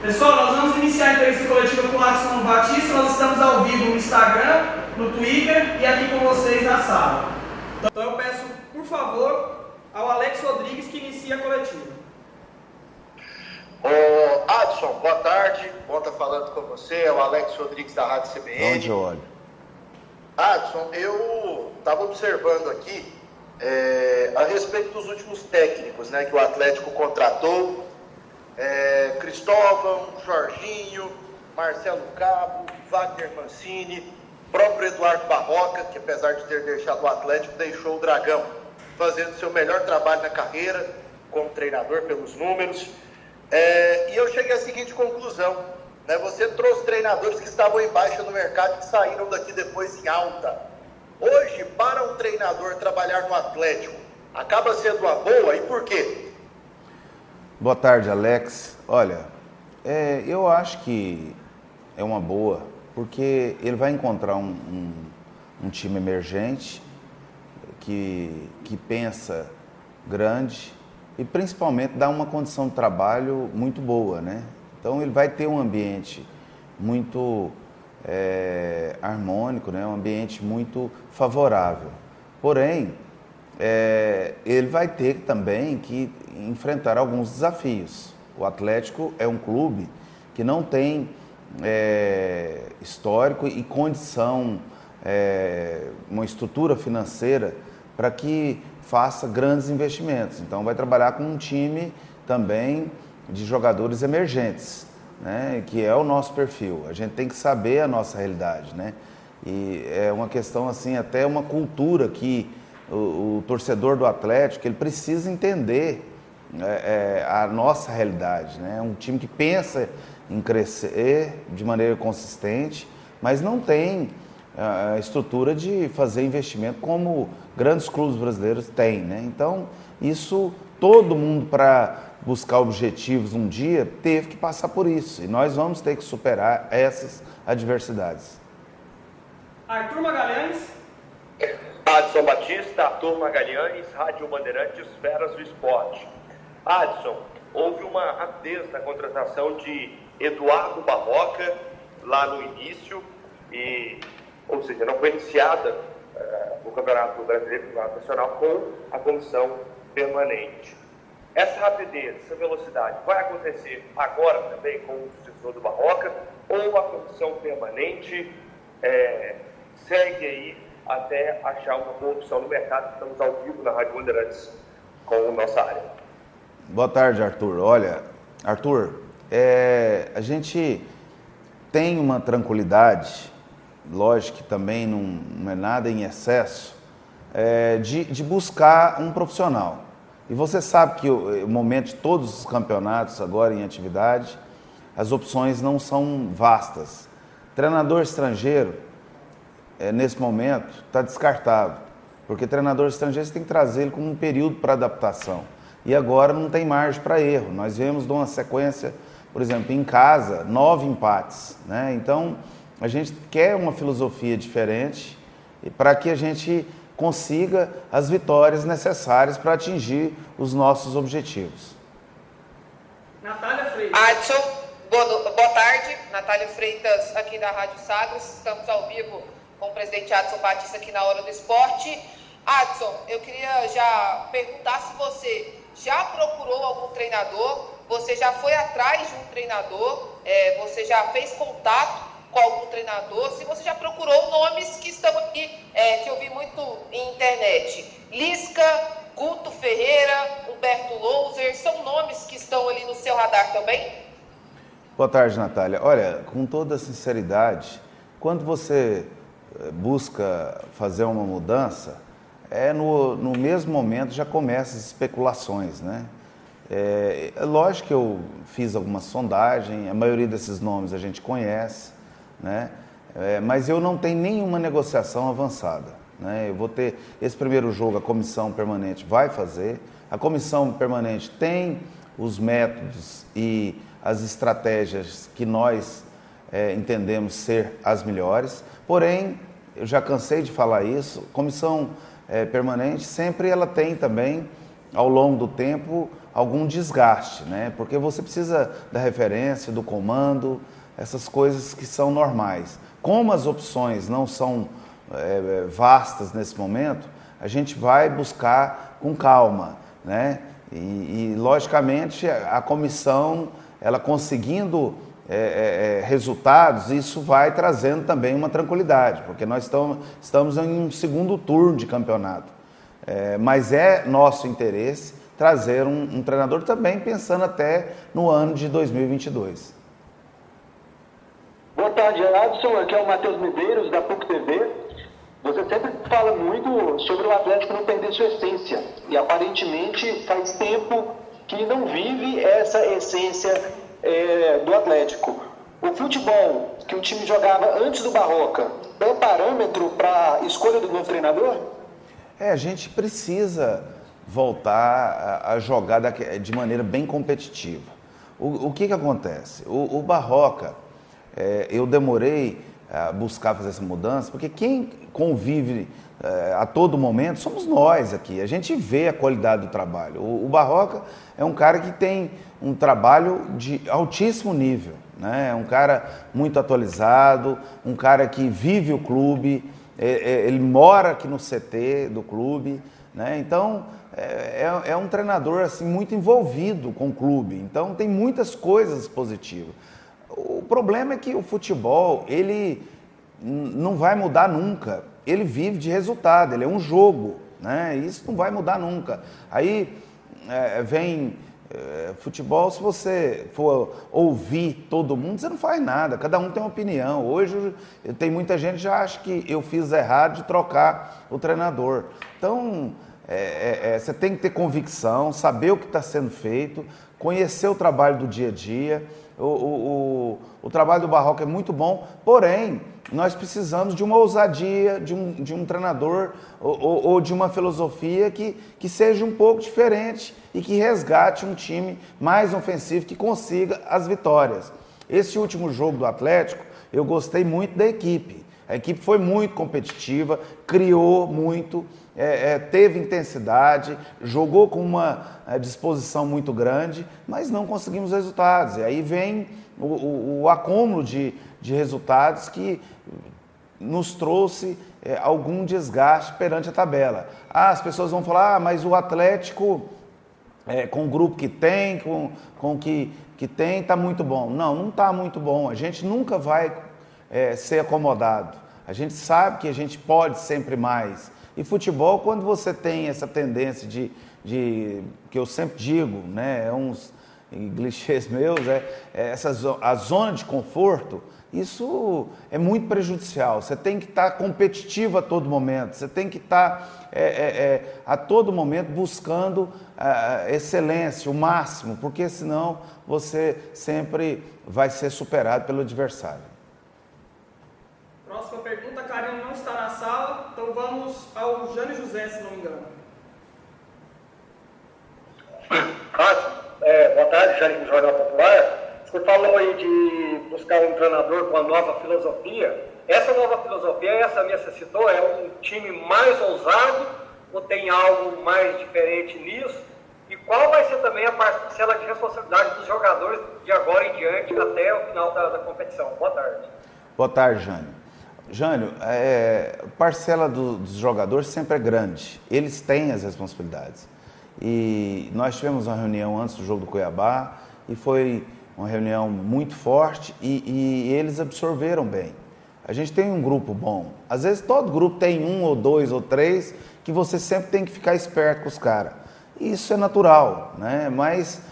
Pessoal, nós vamos iniciar a entrevista coletiva com o Adson Batista. Nós estamos ao vivo no Instagram, no Twitter e aqui com vocês na sala. Então eu peço, por favor, ao Alex Rodrigues que inicie a coletiva. Ô Adson, boa tarde. Bom estar falando com você. É o Alex Rodrigues da Rádio CBN. Onde eu olho? Adson, eu estava observando aqui a respeito dos últimos técnicos, né, que o Atlético contratou. Cristóvão, Jorginho, Marcelo Cabo, Wagner Mancini, próprio Eduardo Barroca, que apesar de ter deixado o Atlético, deixou o Dragão, fazendo seu melhor trabalho na carreira como treinador pelos números. E eu cheguei à seguinte conclusão, né? Você trouxe treinadores que estavam em baixa no mercado e que saíram daqui depois em alta. Hoje, para um treinador trabalhar no Atlético, acaba sendo uma boa, e por quê? Boa tarde, Alex. Olha, eu acho que é uma boa, porque ele vai encontrar um time emergente que pensa grande e principalmente dá uma condição de trabalho muito boa, né? Então ele vai ter um ambiente muito harmônico, né? Um ambiente muito favorável. Porém, ele vai ter também que enfrentar alguns desafios. O Atlético é um clube que não tem histórico e condição, uma estrutura financeira para que faça grandes investimentos. Então vai trabalhar com um time também de jogadores emergentes, né, que é o nosso perfil. A gente tem que saber a nossa realidade, né? E é uma questão assim, até uma cultura que o torcedor do Atlético, ele precisa entender a nossa realidade, né? Um time que pensa em crescer de maneira consistente, mas não tem a estrutura de fazer investimento como grandes clubes brasileiros têm, né? Então, isso, todo mundo para buscar objetivos um dia teve que passar por isso, e nós vamos ter que superar essas adversidades. Arthur Magalhães. Adson Batista, Arthur Magalhães, Rádio Bandeirantes, Feras do Esporte. Adson, houve uma rapidez na contratação de Eduardo Barroca lá no início, ou seja, não foi iniciada o Campeonato Brasileiro, o Campeonato Nacional, com a comissão permanente. Essa rapidez, essa velocidade vai acontecer agora também com o sucessor do Barroca, ou a comissão permanente segue aí até achar uma boa opção no mercado? Estamos ao vivo na Rádio Bandeirantes com a nossa área. Boa tarde, Arthur. Olha, Arthur, a gente tem uma tranquilidade, lógico que também não é nada em excesso, de buscar um profissional. E você sabe que o momento de todos os campeonatos agora em atividade, as opções não são vastas. Treinador estrangeiro, nesse momento, está descartável, porque treinador estrangeiro você tem que trazer ele com um período para adaptação. E agora não tem margem para erro. Nós vemos de uma sequência, por exemplo, em casa, 9 empates, né? Então, a gente quer uma filosofia diferente para que a gente consiga as vitórias necessárias para atingir os nossos objetivos. Natália Freitas. Adson, boa tarde. Natália Freitas, aqui da Rádio Sagres. Estamos ao vivo com o presidente Adson Batista aqui na Hora do Esporte. Adson, eu queria já perguntar se você já procurou algum treinador, você já foi atrás de um treinador, você já fez contato com algum treinador, se você já procurou nomes que estão aqui, que eu vi muito em internet. Lisca, Guto Ferreira, Humberto Louser, são nomes que estão ali no seu radar também? Boa tarde, Natália. Olha, com toda sinceridade, quando você busca fazer uma mudança, no mesmo momento já começam as especulações, né? É lógico que eu fiz alguma sondagem, a maioria desses nomes a gente conhece, né? Mas eu não tenho nenhuma negociação avançada, né? Eu vou ter esse primeiro jogo, a comissão permanente vai fazer, a comissão permanente tem os métodos e as estratégias que nós entendemos ser as melhores, porém, eu já cansei de falar isso, comissão permanente sempre ela tem também ao longo do tempo, algum desgaste, né? Porque você precisa da referência, do comando, essas coisas que são normais. Como as opções não são vastas nesse momento, a gente vai buscar com calma, né? E logicamente, a comissão, ela conseguindo resultados, isso vai trazendo também uma tranquilidade, porque nós estamos em um segundo turno de campeonato. Mas é nosso interesse trazer um treinador também pensando até no ano de 2022. Boa tarde, Adson. Aqui é o Matheus Medeiros, da PUC TV. Você sempre fala muito sobre o Atlético não perder sua essência. E aparentemente faz tempo que não vive essa essência do Atlético. O futebol que o time jogava antes do Barroca é parâmetro para a escolha do novo treinador? A gente precisa voltar a jogar de maneira bem competitiva. O que acontece? O Barroca, eu demorei a buscar fazer essa mudança, porque quem convive a todo momento somos nós aqui. A gente vê a qualidade do trabalho. O Barroca é um cara que tem um trabalho de altíssimo nível, né? É um cara muito atualizado, um cara que vive o clube, ele mora aqui no CT do clube, né? Então é um treinador assim, muito envolvido com o clube, então tem muitas coisas positivas. O problema é que o futebol, ele não vai mudar nunca, ele vive de resultado, ele é um jogo, né? Isso não vai mudar nunca. Aí vem futebol, se você for ouvir todo mundo, você não faz nada, cada um tem uma opinião. Hoje tem muita gente que já acha que eu fiz errado de trocar o treinador. Então, você tem que ter convicção, saber o que está sendo feito, conhecer o trabalho do dia a dia. O trabalho do Barroca é muito bom, porém, nós precisamos de uma ousadia, de um treinador ou de uma filosofia que seja um pouco diferente e que resgate um time mais ofensivo, que consiga as vitórias. Esse último jogo do Atlético, eu gostei muito da equipe. A equipe foi muito competitiva, criou muito, teve intensidade, jogou com uma disposição muito grande, mas não conseguimos resultados. E aí vem o acúmulo de resultados que nos trouxe algum desgaste perante a tabela. As pessoas vão falar, mas o Atlético, com o grupo que tem, com o que tem, está muito bom. Não está muito bom. A gente nunca vai ser acomodado. A gente sabe que a gente pode sempre mais. E futebol, quando você tem essa tendência que eu sempre digo, né, uns clichês meus, a zona de conforto, isso é muito prejudicial. Você tem que estar competitivo a todo momento, você tem que estar a todo momento buscando excelência, o máximo, porque senão você sempre vai ser superado pelo adversário. Próxima pergunta, a Karina não está na sala, então vamos ao Jânio José, se não me engano. Boa tarde, Jânio do Jornal Popular. Você falou aí de buscar um treinador com uma nova filosofia. Essa nova filosofia, essa minha você citou, é um time mais ousado ou tem algo mais diferente nisso? E qual vai ser também a parcela de responsabilidade dos jogadores de agora em diante até o final da competição? Boa tarde. Boa tarde, Jânio. Jânio, a parcela dos jogadores sempre é grande. Eles têm as responsabilidades. E nós tivemos uma reunião antes do jogo do Cuiabá e foi uma reunião muito forte e eles absorveram bem. A gente tem um grupo bom. Às vezes todo grupo tem um ou dois ou três que você sempre tem que ficar esperto com os caras. Isso é natural, né? Mas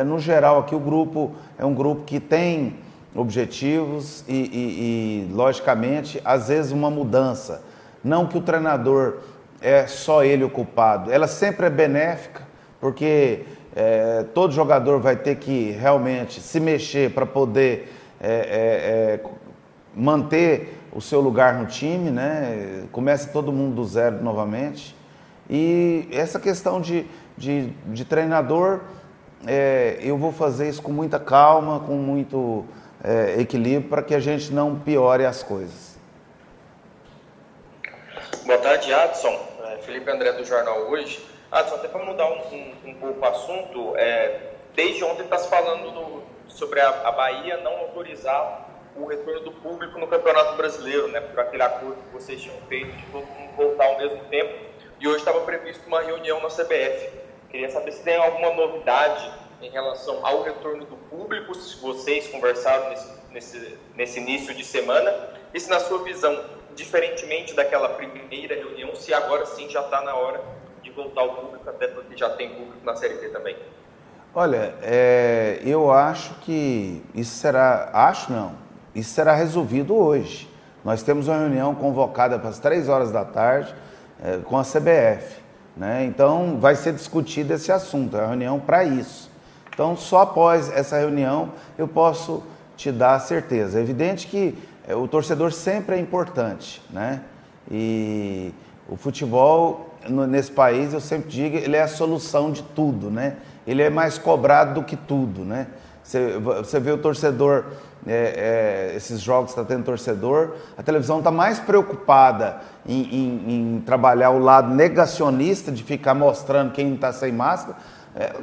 no geral aqui o grupo é um grupo que tem objetivos e logicamente, às vezes uma mudança. Não que o treinador é só ele o culpado. Ela sempre é benéfica, porque todo jogador vai ter que realmente se mexer para poder manter o seu lugar no time, né? Começa todo mundo do zero novamente. E essa questão de treinador, eu vou fazer isso com muita calma, com muito equilíbrio, para que a gente não piore as coisas. Boa tarde, Adson. Felipe André do Jornal Hoje. Adson, até para mudar um pouco o assunto, desde ontem está se falando sobre a Bahia não autorizar o retorno do público no Campeonato Brasileiro, né, por aquele acordo que vocês tinham feito de todo mundo voltar ao mesmo tempo, e hoje estava previsto uma reunião na CBF. Queria saber se tem alguma novidade em relação ao retorno do público, se vocês conversaram nesse início de semana, e se na sua visão, diferentemente daquela primeira reunião, se agora sim já está na hora de voltar ao público, até porque já tem público na Série B também. Olha, eu acho que isso será... Acho não. Isso será resolvido hoje. Nós temos uma reunião convocada para as 3 horas da tarde com a CBF, né? Então, vai ser discutido esse assunto, é uma reunião para isso. Então, só após essa reunião eu posso te dar a certeza. É evidente que o torcedor sempre é importante, né? E o futebol, nesse país, eu sempre digo, ele é a solução de tudo, né? Ele é mais cobrado do que tudo, né? Você vê o torcedor, esses jogos está tendo torcedor, a televisão está mais preocupada em trabalhar o lado negacionista, de ficar mostrando quem não está sem máscara.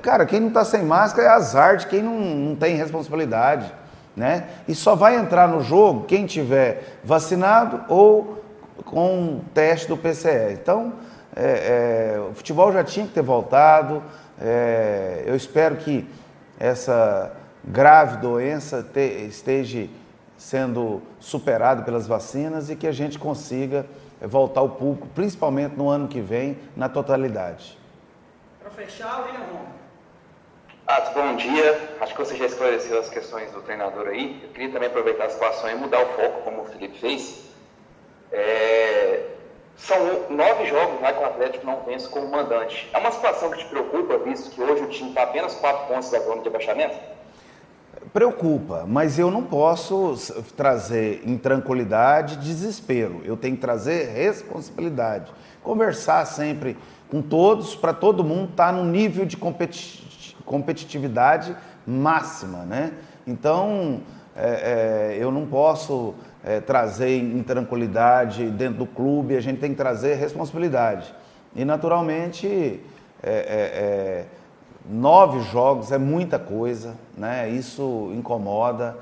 Cara, quem não está sem máscara é azar de quem não tem responsabilidade, né? E só vai entrar no jogo quem tiver vacinado ou com teste do PCR. Então, o futebol já tinha que ter voltado. Eu espero que essa grave doença esteja sendo superada pelas vacinas e que a gente consiga voltar ao público, principalmente no ano que vem, na totalidade. Para fechar, William Romo. Bom dia. Acho que você já esclareceu as questões do treinador aí. Eu queria também aproveitar a situação e mudar o foco, como o Felipe fez. São 9 jogos lá que o Atlético não vence como mandante. É uma situação que te preocupa, visto que hoje o time está apenas 4 pontos da zona de abaixamento? Preocupa, mas eu não posso trazer intranquilidade, desespero. Eu tenho que trazer responsabilidade. Conversar sempre com todos, para todo mundo estar no nível de competitividade máxima, né? Então, eu não posso trazer intranquilidade dentro do clube, a gente tem que trazer responsabilidade. E, naturalmente, 9 jogos é muita coisa, né? Isso incomoda,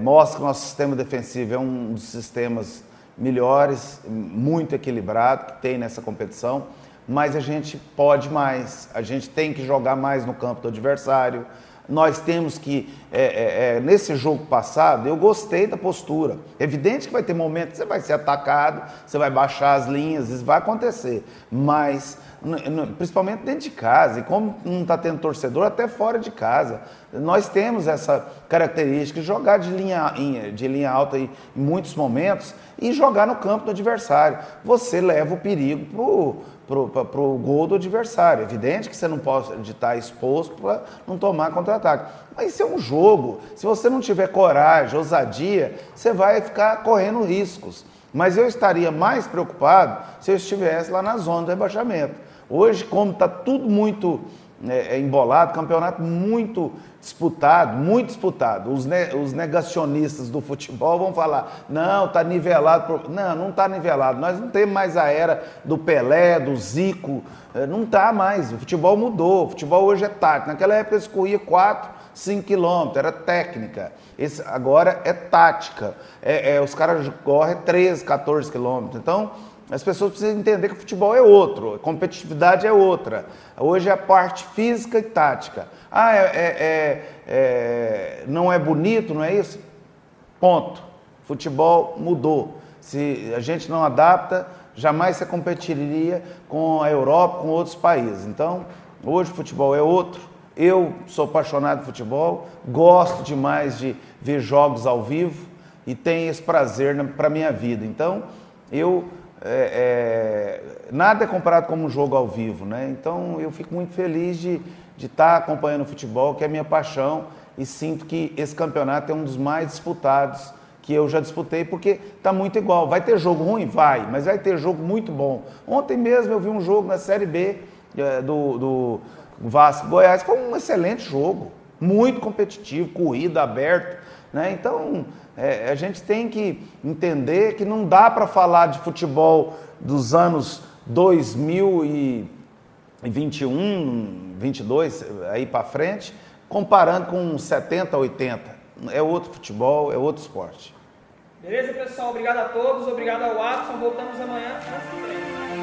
mostra que o nosso sistema defensivo é um dos sistemas melhores, muito equilibrado que tem nessa competição, mas a gente pode mais, a gente tem que jogar mais no campo do adversário. Nós temos que, nesse jogo passado, eu gostei da postura. Evidente que vai ter momentos que você vai ser atacado, você vai baixar as linhas, isso vai acontecer. Mas, principalmente dentro de casa, e como não está tendo torcedor, até fora de casa. Nós temos essa característica de jogar de linha alta em muitos momentos e jogar no campo do adversário. Você leva o perigo para o gol do adversário. Evidente que você não pode estar exposto para não tomar contra-ataque. Mas isso é um jogo. Se você não tiver coragem, ousadia, você vai ficar correndo riscos. Mas eu estaria mais preocupado se eu estivesse lá na zona do rebaixamento. Hoje, como está tudo muito embolado, campeonato muito disputado, muito disputado. Os negacionistas do futebol vão falar, não, está nivelado. Não está nivelado. Nós não temos mais a era do Pelé, do Zico, não está mais. O futebol mudou, o futebol hoje é tático. Naquela época eles corriam 4, 5 quilômetros, era técnica. Agora é tática. Os caras correm 13, 14 quilômetros. Então, as pessoas precisam entender que o futebol é outro, a competitividade é outra. Hoje é a parte física e tática. Não é bonito, não é isso? Ponto. Futebol mudou. Se a gente não adapta, jamais você competiria com a Europa, com outros países. Então, hoje o futebol é outro. Eu sou apaixonado por futebol, gosto demais de ver jogos ao vivo e tenho esse prazer para a minha vida. Então, nada é comparado como um jogo ao vivo, né? Então eu fico muito feliz de estar acompanhando o futebol, que é a minha paixão, e sinto que esse campeonato é um dos mais disputados que eu já disputei, porque está muito igual. Vai ter jogo ruim? Vai, mas vai ter jogo muito bom. Ontem mesmo eu vi um jogo na Série B do Vasco Goiás, foi um excelente jogo, muito competitivo, corrida aberta, né? Então a gente tem que entender que não dá para falar de futebol dos anos 2000 e 21, 22, aí para frente, comparando com 70, 80. É outro futebol, é outro esporte. Beleza, pessoal? Obrigado a todos, obrigado ao Watson. Voltamos amanhã às 3.